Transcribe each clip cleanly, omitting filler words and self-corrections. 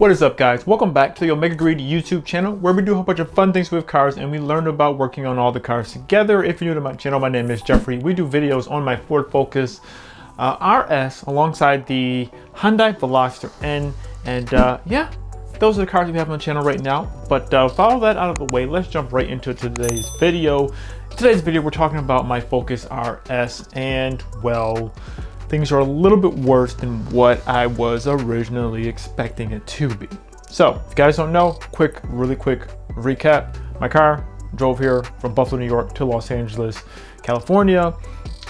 What is up, guys? Welcome back to the Omega Greed YouTube channel, where we do a whole bunch of fun things with cars and we learn about working on all the cars together. If you're new to my channel, my name is Jeffrey. We do videos on my Ford Focus RS alongside the Hyundai Veloster N, and yeah, those are the cars we have on the channel right now. But with all that out of the way, let's jump right into today's video. Today's video, we're talking about my Focus RS, and well, things are a little bit worse than what I was originally expecting it to be. So, if you guys don't know, really quick recap. My car drove here from Buffalo, New York to Los Angeles, California.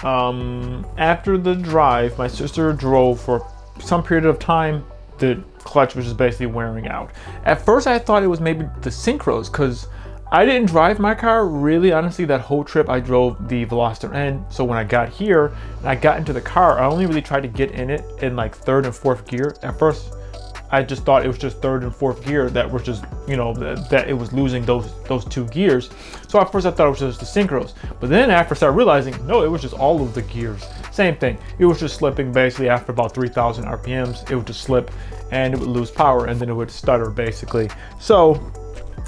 After the drive, my sister drove for some period of time. The clutch was just basically wearing out. At first, I thought it was maybe the synchros, because I didn't drive my car really, honestly. That whole trip I drove the Veloster N. So when I got here and I got into the car, I only really tried to get in it in like third and fourth gear. At first, I just thought it was just third and fourth gear that was just, you know, that it was losing those two gears. So at first I thought it was just the synchros. But then after I started realizing, no, it was just all of the gears. Same thing. It was just slipping basically after about 3,000 RPMs. It would just slip and it would lose power and then it would stutter basically. So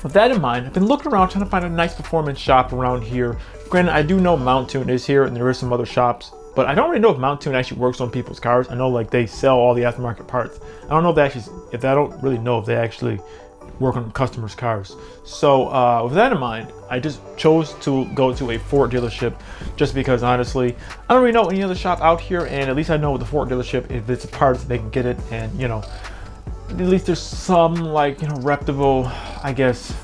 with that in mind, I've been looking around trying to find a nice performance shop around here. Granted, I do know Mount Tune is here and there is some other shops, but I don't really know if Mount Tune actually works on people's cars. I know like they sell all the aftermarket parts. I don't know if they actually, I don't really know if they actually work on customers' cars. So with that in mind, I just chose to go to a Ford dealership just because honestly, I don't really know any other shop out here, and at least I know with the Ford dealership, if it's parts, they can get it, and you know, at least there's some like, you know, reputable, I guess,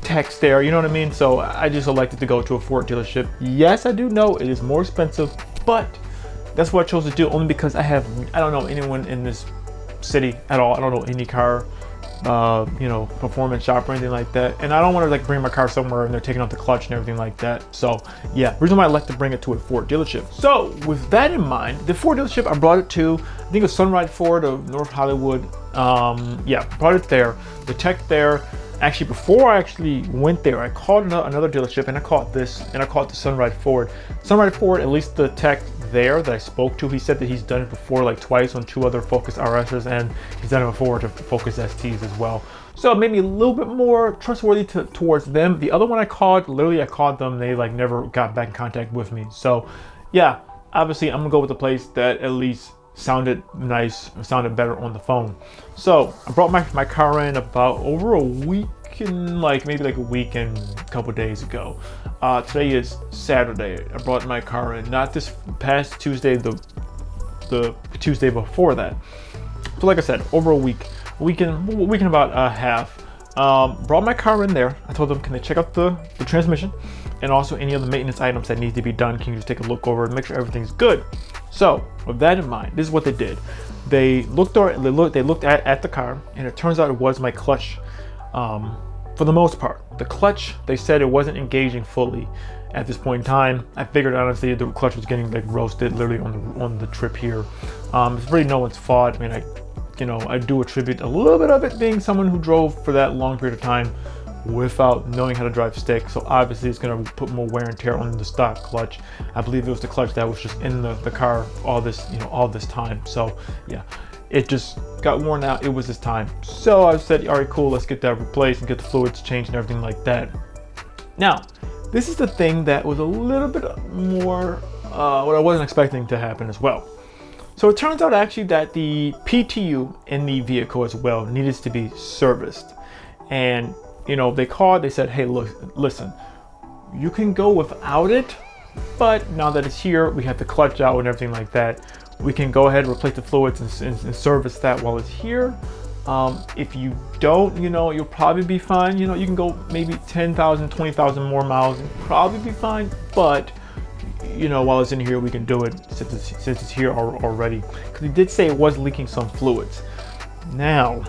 text there, you know what I mean? So I just elected to go to a Ford dealership. Yes, I do know it is more expensive, but that's what I chose to do, only because I don't know anyone in this city at all. I don't know any car you know, performance shop or anything like that, and I don't want to like bring my car somewhere and they're taking out the clutch and everything like that. So yeah, reason why I like to bring it to a Ford dealership. So with that in mind, the Ford dealership I brought it to, I think it was Sunride Ford of North Hollywood. Yeah, brought it there. The tech there, actually before I actually went there, I called another dealership, and I called this, and I called the Sunride Ford. Sunride Ford, at least the tech there that I spoke to, he said that he's done it before, like twice on two other Focus RSs, and he's done it before to Focus STs as well. So it made me a little bit more trustworthy towards them. The other one I called, literally I called them, they like never got back in contact with me. So yeah, obviously I'm gonna go with the place that at least sounded nice, sounded better on the phone. So I brought my car in about over a week, and like maybe like a week and a couple days ago. Today is Saturday. I brought my car in, not this past Tuesday, the Tuesday before that. So like I said, over a week and about a half. Brought my car in there. I told them, can they check out the transmission and also any other maintenance items that need to be done? Can you just take a look over and make sure everything's good? So with that in mind, this is what they did. They looked at the car, and it turns out it was my clutch. For the most part, the clutch, they said it wasn't engaging fully at this point in time. I figured honestly the clutch was getting like roasted literally on the trip here. It's really no one's fault. I mean, I do attribute a little bit of it being someone who drove for that long period of time without knowing how to drive stick. So obviously it's going to put more wear and tear on the stock clutch. I believe it was the clutch that was just in the car all this time. So yeah, it just got worn out. It was this time. So I said, all right, cool, let's get that replaced and get the fluids changed and everything like that. Now, this is the thing that was a little bit more what I wasn't expecting to happen as well. So it turns out actually that the PTU in the vehicle as well needed to be serviced. And you know, they called, they said, hey, look, listen, you can go without it, but now that it's here, we have the clutch out and everything like that. We can go ahead and replace the fluids and service that while it's here. If you don't, you know, you'll probably be fine. You know, you can go maybe 10,000, 20,000 more miles and probably be fine. But, you know, while it's in here, we can do it since it's here already. Because he did say it was leaking some fluids. Now,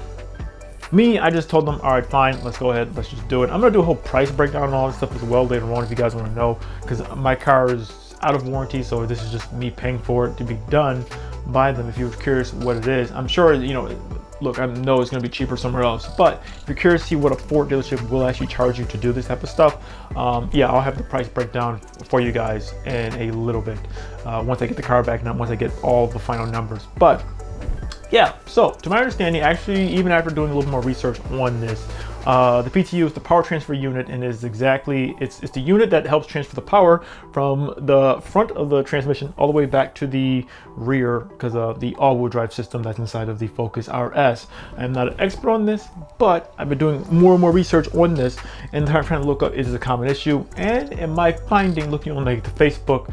I just told them, all right, fine, let's go ahead, let's just do it. I'm gonna do a whole price breakdown and all this stuff as well later on if you guys want to know, because my car is out of warranty, so this is just me paying for it to be done by them. If you're curious what it is, I'm sure, you know, look, I know it's going to be cheaper somewhere else, but if you're curious to see what a Ford dealership will actually charge you to do this type of stuff, yeah, I'll have the price breakdown for you guys in a little bit once I get the car back, not once I get all the final numbers. But yeah, so to my understanding, actually, even after doing a little more research on this, the PTU is the power transfer unit, and is exactly, it's the unit that helps transfer the power from the front of the transmission all the way back to the rear, because of the all-wheel drive system that's inside of the Focus RS. I'm not an expert on this, but I've been doing more and more research on this, and trying to look up, is it a common issue? And in my finding, looking on like the Facebook,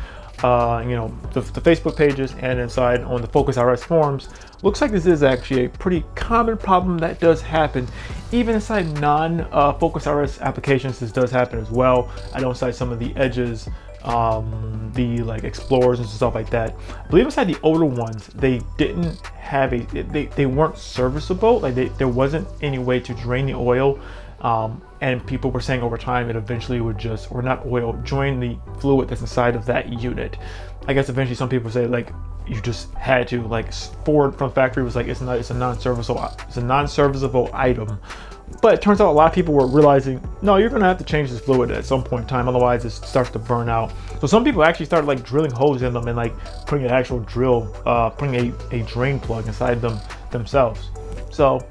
you know, the Facebook pages and inside on the Focus RS forums, looks like this is actually a pretty common problem that does happen. Even inside non-Focus RS applications, this does happen as well. I know inside some of the Edges, the like Explorers and stuff like that. I believe inside the older ones, they didn't have they weren't serviceable. Like there wasn't any way to drain the oil. And people were saying over time it eventually would just, or not oil, join the fluid that's inside of that unit. I guess eventually some people say like you just had to, like Ford from factory was like it's a non-serviceable item. But it turns out a lot of people were realizing, no, you're gonna have to change this fluid at some point in time, otherwise it starts to burn out. So some people actually started like drilling holes in them and like putting an actual drill, putting a drain plug inside them themselves. So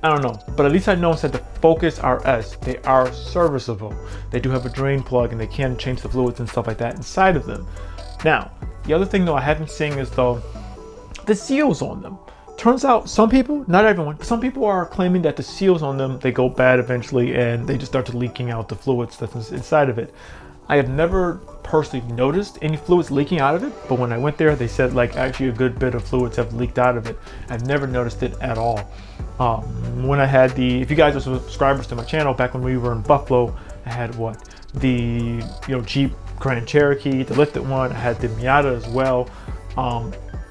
I don't know, but at least I know inside the Focus RS, they are serviceable. They do have a drain plug and they can change the fluids and stuff like that inside of them. Now, the other thing though I haven't seen is though the seals on them. Turns out some people, not everyone, but some people are claiming that the seals on them, they go bad eventually and they just start to leaking out the fluids that's inside of it. I have never personally noticed any fluids leaking out of it, but when I went there, they said like actually a good bit of fluids have leaked out of it. I've never noticed it at all. When I had if you guys are subscribers to my channel, back when we were in Buffalo, I had the Jeep Grand Cherokee, the lifted one. I had the Miata as well.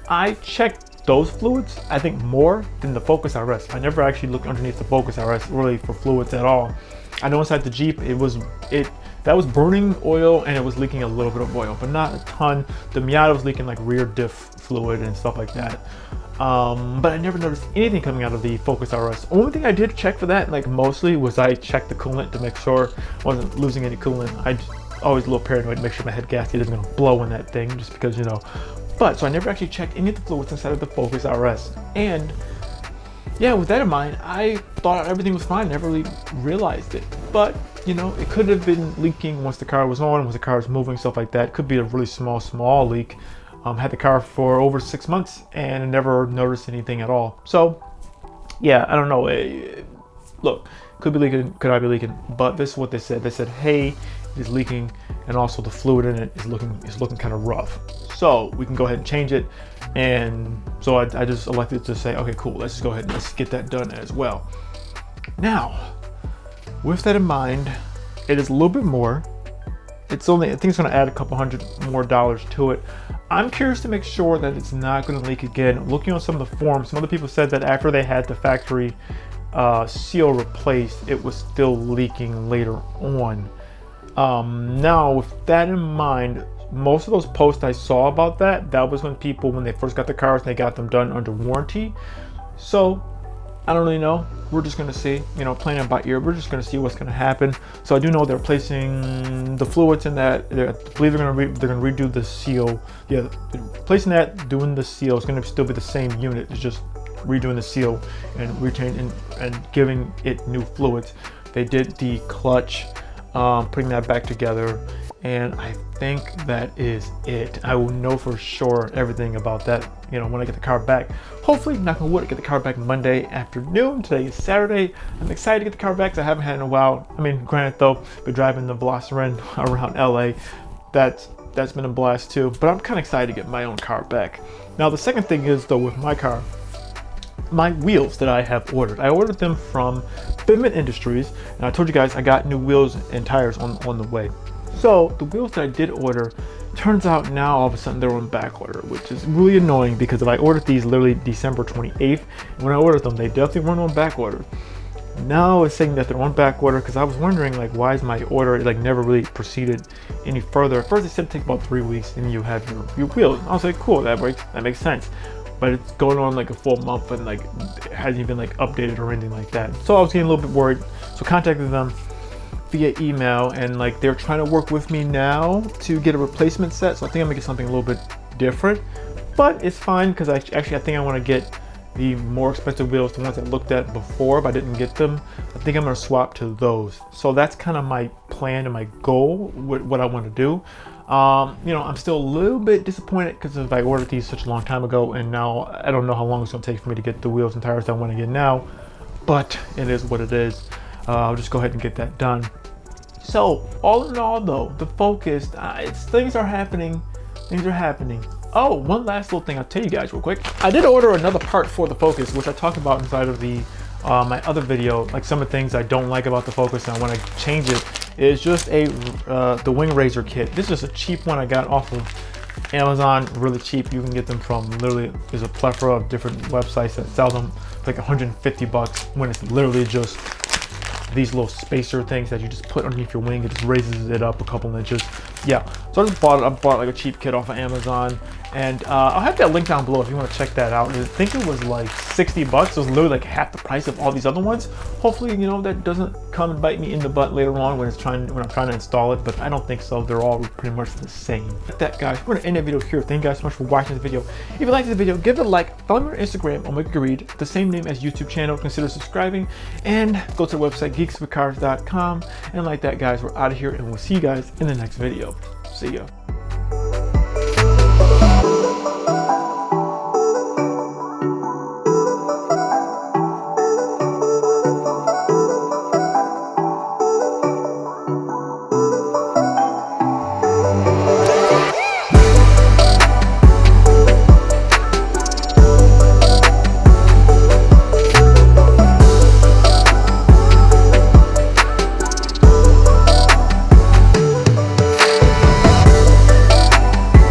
I checked those fluids, I think, more than the Focus RS. I never actually looked underneath the Focus RS really for fluids at all. I know inside the Jeep that was burning oil and it was leaking a little bit of oil, but not a ton. The Miata was leaking like rear diff fluid and stuff like that. But I never noticed anything coming out of the Focus RS. Only thing I did check for that, like mostly, was I checked the coolant to make sure I wasn't losing any coolant. I always a little paranoid to make sure my head gasket isn't gonna blow in that thing, just because, you know. But so I never actually checked any of the fluids inside of the Focus RS. And yeah, with that in mind, I thought everything was fine, never really realized it. But, you know, it could have been leaking once the car was on, once the car was moving, stuff like that. It could be a really small leak. Had the car for over 6 months and never noticed anything at all. So, yeah, I don't know. Look, could be leaking, could I be leaking? But this is what they said. They said, hey, it is leaking, and also the fluid in it is looking kind of rough. So we can go ahead and change it. And so I just elected to say, okay, cool, let's just go ahead and let's get that done as well. Now, with that in mind, it is a little bit more. It's only, I think it's going to add a couple $100 more to it. I'm curious to make sure that it's not going to leak again. Looking on some of the forums, some other people said that after they had the factory seal replaced, it was still leaking later on. Now, with that in mind, most of those posts I saw about that was when they first got the cars and they got them done under warranty. So I don't really know. We're just gonna see, you know, playing it by ear. We're just gonna see what's gonna happen. So I do know they're placing the fluids in that. I believe they're gonna redo the seal. Yeah, placing that, doing the seal. It's gonna still be the same unit. It's just redoing the seal and and giving it new fluids. They did the clutch, putting that back together, and I think that is it. I will know for sure everything about that, you know, when I get the car back. Hopefully, knock on wood, I get the car back Monday afternoon. Today is Saturday. I'm excited to get the car back because I haven't had it in a while. I mean, granted though, been driving the Velociren around LA. That's been a blast too, but I'm kind of excited to get my own car back. Now, the second thing is though, with my car, my wheels that I have ordered. I ordered them from Fitment Industries, and I told you guys I got new wheels and tires on the way. So the wheels that I did order, turns out now all of a sudden they're on back order, which is really annoying because if I ordered these literally December 28th, and when I ordered them, they definitely weren't on back order. Now it's saying that they're on back order because I was wondering, like, why is my order like never really proceeded any further. At first they said it take about 3 weeks and you have your wheels. I was like, cool, that makes sense. But it's going on like a full month and like it hasn't even like updated or anything like that. So I was getting a little bit worried. So contacted them via email, and like they're trying to work with me now to get a replacement set. So I think I'm gonna get something a little bit different, but it's fine because I think I want to get the more expensive wheels, the ones I looked at before but I didn't get them. I think I'm gonna swap to those. So that's kind of my plan and my goal, what I want to do. You know, I'm still a little bit disappointed because I ordered these such a long time ago, and now I don't know how long it's gonna take for me to get the wheels and tires I want to get now, but it is what it is. I'll just go ahead and get that done. So all in all though, the Focus, things are happening. Oh, one last little thing I'll tell you guys real quick. I did order another part for the Focus, which I talked about inside of the my other video, like some of the things I don't like about the Focus and I want to change it. It's just the wing raiser kit. This is a cheap one I got off of Amazon, really cheap. You can get them from literally, there's a plethora of different websites that sell them for like 150 bucks when it's literally just these little spacer things that you just put underneath your wing. It just raises it up a couple inches. Yeah, so I just bought it. I bought like a cheap kit off of Amazon, and I'll have that link down below if you want to check that out. I think it was like 60 bucks. It was literally like half the price of all these other ones. Hopefully, you know, that doesn't come and bite me in the butt later on when I'm trying to install it, but I don't think so. They're all pretty much the same. With that, guys, we're gonna end the video here. Thank you guys so much for watching this video. If you liked this video, give it a like. Follow me on Instagram, OmegaGreed, the same name as YouTube channel. Consider subscribing, and go to the website geekswithcars.com. And like that, guys, we're out of here, and we'll see you guys in the next video. See ya.